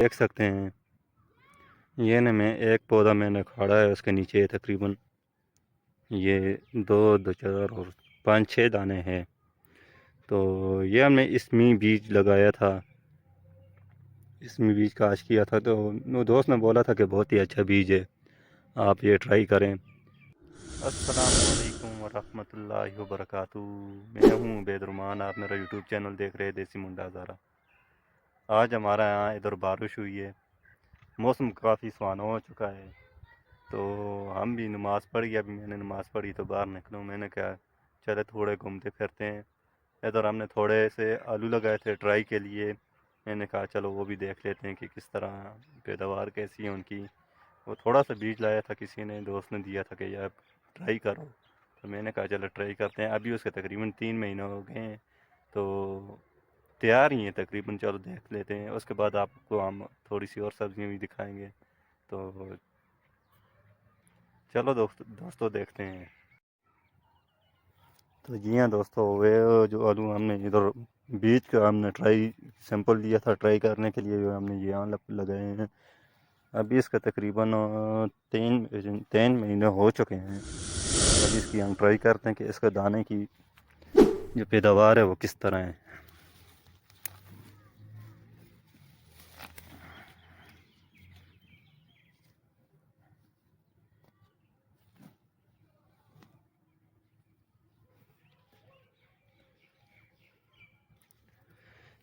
देख सकते हैं ये न मैं एक पौधा मैंने उखाड़ा है, उसके नीचे तकरीबन ये दो चार और 5-6 दाने हैं। तो ये हमने इसमें बीज लगाया था, इसमें बीज काश किया था। तो वो दोस्त ने बोला था कि बहुत ही अच्छा बीज है, आप ये ट्राई करें। अस्सलामुअलैकुम वरहमतुल्लाहि वबरकातुहू। मैं हूँ बेदरुमान, आप मेरा यूट्यूब चैनल देख रहे हैं देसी मुंडा ज़ारा। आज हमारा यहाँ इधर बारिश हुई है, मौसम काफ़ी सुहाना हो चुका है। तो हम भी नमाज़ पढ़ी, अभी मैंने नमाज़ पढ़ी तो बाहर निकलूँ, मैंने कहा चले थोड़े घूमते फिरते हैं। इधर हमने थोड़े से आलू लगाए थे ट्राई के लिए, मैंने कहा चलो वो भी देख लेते हैं कि किस तरह पैदावार कैसी है उनकी। वो थोड़ा सा बीज लाया था, किसी ने दोस्त ने दिया था कि यार ट्राई करो, तो मैंने कहा चलो ट्राई करते हैं। अभी उसके तकरीबन 3 महीने हो गए हैं, तो तैयार ही हैं तकरीबन। चलो देख लेते हैं, उसके बाद आपको हम थोड़ी सी और सब्जियां भी दिखाएंगे। तो चलो दोस्तों देखते हैं। तो जी हाँ दोस्तों, वे जो आलू हमने इधर बीज का हमने ट्राई सैंपल लिया था ट्राई करने के लिए, जो हमने ये यहाँ लगाए हैं। अभी इसका तकरीबन 3 महीने हो चुके हैं। अभी इसकी हम ट्राई करते हैं कि इसका दाने की जो पैदावार है वो किस तरह है।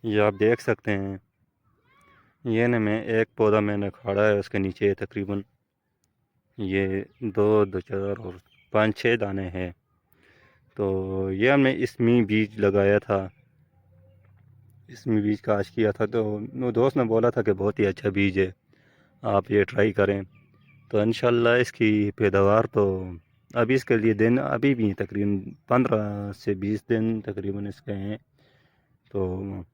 ये आप देख सकते हैं ये न मैं एक पौधा मैंने उखाड़ा है, उसके नीचे तकरीबन ये दो चार और 5-6 दाने हैं। तो ये हमने इसमें बीज लगाया था, इसमें बीज काश किया था। तो वो दोस्त ने बोला था कि बहुत ही अच्छा बीज है, आप ये ट्राई करें। तो इंशाल्लाह इसकी पैदावार तो अभी इसके लिए दिन अभी भी तकरीबन 15 से 20 दिन तकरीबन इसके हैं। तो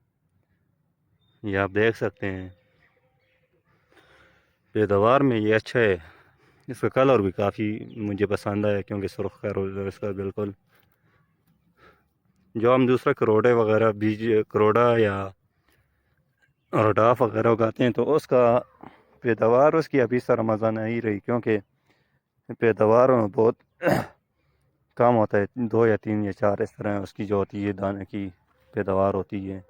ये आप देख सकते हैं पैदावार में ये अच्छा है। इसका कलर भी काफ़ी मुझे पसंद आया, क्योंकि सुर्ख कलर इसका बिल्कुल। जो हम दूसरा करोड़े वगैरह बीज करोड़ा या रोडाफ वगैरह उगाते हैं, तो उसका पैदावार उसकी अभी इस तरह मज़ा नहीं रही, क्योंकि पैदावार में बहुत कम होता है। 2 या 3 या 4 इस तरह उसकी जो होती है दाने की पैदावार होती है।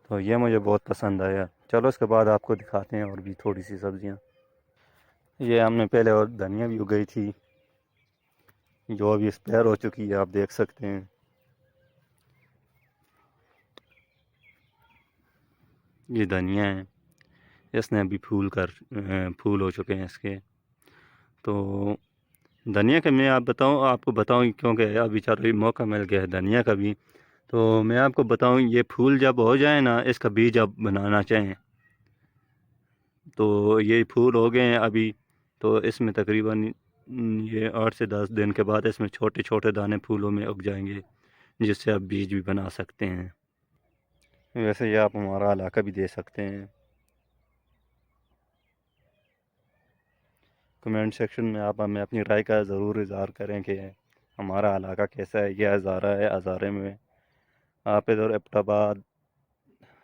तो ये मुझे बहुत पसंद आया। चलो इसके बाद आपको दिखाते हैं और भी थोड़ी सी सब्जियां। ये हमने पहले और धनिया भी उगाई थी, जो अभी एक्सपायर हो चुकी है, आप देख सकते हैं। ये धनिया है, इसने अभी फूल हो चुके हैं इसके। तो धनिया का मैं आपको बताऊं, क्योंकि अभी चलो ये मौका मिल गया है धनिया का भी। तो मैं आपको बताऊं, ये फूल जब हो जाए ना, इसका बीज आप बनाना चाहें, तो ये फूल हो गए हैं अभी। तो इसमें तकरीबन ये 8 से 10 दिन के बाद इसमें छोटे छोटे दाने फूलों में उग जाएंगे, जिससे आप बीज भी बना सकते हैं। वैसे ये आप हमारा इलाका भी दे सकते हैं। कमेंट सेक्शन में आप हमें अपनी राय का ज़रूर इज़हार करें कि हमारा इलाका कैसा है। ये हज़ारा है, हज़ारे में आप इधर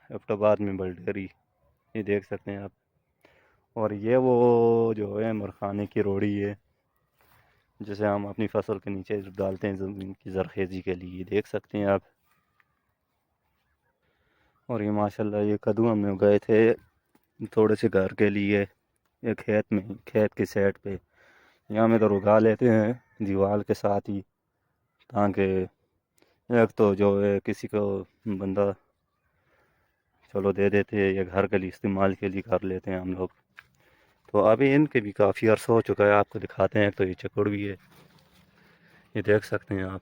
एबटाबाद में बलडेरी, ये देख सकते हैं आप। और ये वो जो है मरखाने की रोड़ी है, जिसे हम अपनी फसल के नीचे डालते हैं ज़मीन की ज़रखेज़ी के लिए, देख सकते हैं आप। और ये माशाल्लाह ये कद्दू हमने उगाए थे थोड़े से घर के लिए, ये खेत की साइड पे यहाँ में तो उगा लेते हैं दीवार के साथ ही, ताकि एक तो जो है किसी को बंदा चलो दे देते हैं, या घर के लिए इस्तेमाल के लिए कर लेते हैं हम लोग। तो अभी इनके भी काफ़ी अर्सा हो चुका है, आपको दिखाते हैं। तो ये चकुड़ भी है, ये देख सकते हैं आप।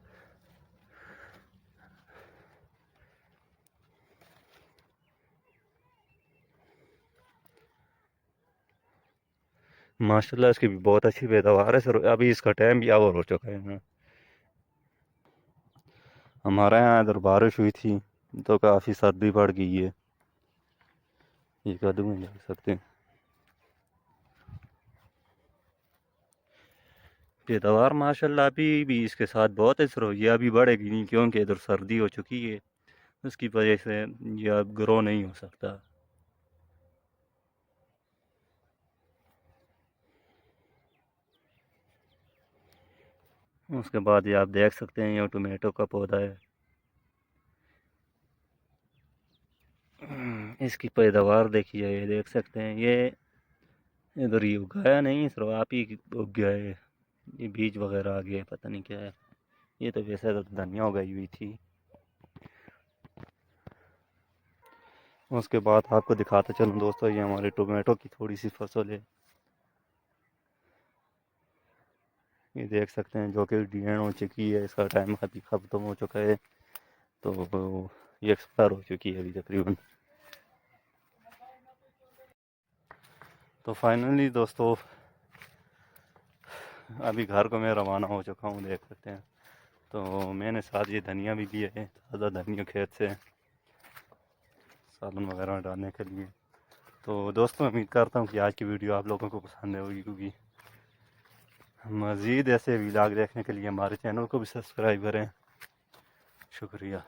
माशाल्लाह इसकी भी बहुत अच्छी पैदावार है सर। अभी इसका टाइम भी ओवर हो चुका है ना। हमारे यहाँ इधर बारिश हुई थी, तो काफ़ी सर्दी बढ़ गई है। ये कद्दू में देख सकते हैं पैदावार माशाल्लाह अभी भी इसके साथ बहुत है सर। ये अभी बढ़ेगी नहीं, क्योंकि इधर सर्दी हो चुकी है, उसकी वजह से ये अब ग्रो नहीं हो सकता। उसके बाद ये आप देख सकते हैं ये टोमेटो का पौधा है। इसकी पैदावार देखिए, ये देख सकते हैं ये इधर ही उगाया नहीं, सिर्फ आप ही उग गया है। ये बीज वगैरह आ गया, पता नहीं क्या है। ये तो वैसे तो धनिया उगाई हुई थी। उसके बाद आपको दिखाता चलूँ दोस्तों, ये हमारे टोमेटो की थोड़ी सी फसल है। ये देख सकते हैं जो कि डिजाइन हो चुकी है, इसका टाइम अभी ख़त्म हो चुका है, तो ये एक्सपायर हो चुकी है अभी तकरीबन। तो फाइनली दोस्तों अभी घर को मैं रवाना हो चुका हूँ, देख सकते हैं। तो मैंने साथ ये धनिया भी लिया है, ताज़ा धनिया खेत से सालन वगैरह में डालने के लिए। तो दोस्तों उम्मीद करता हूँ कि आज की वीडियो आप लोगों को पसंद होगी, क्योंकि मज़ीद ऐसे व्लॉग देखने के लिए हमारे चैनल को भी सब्सक्राइब करें। शुक्रिया।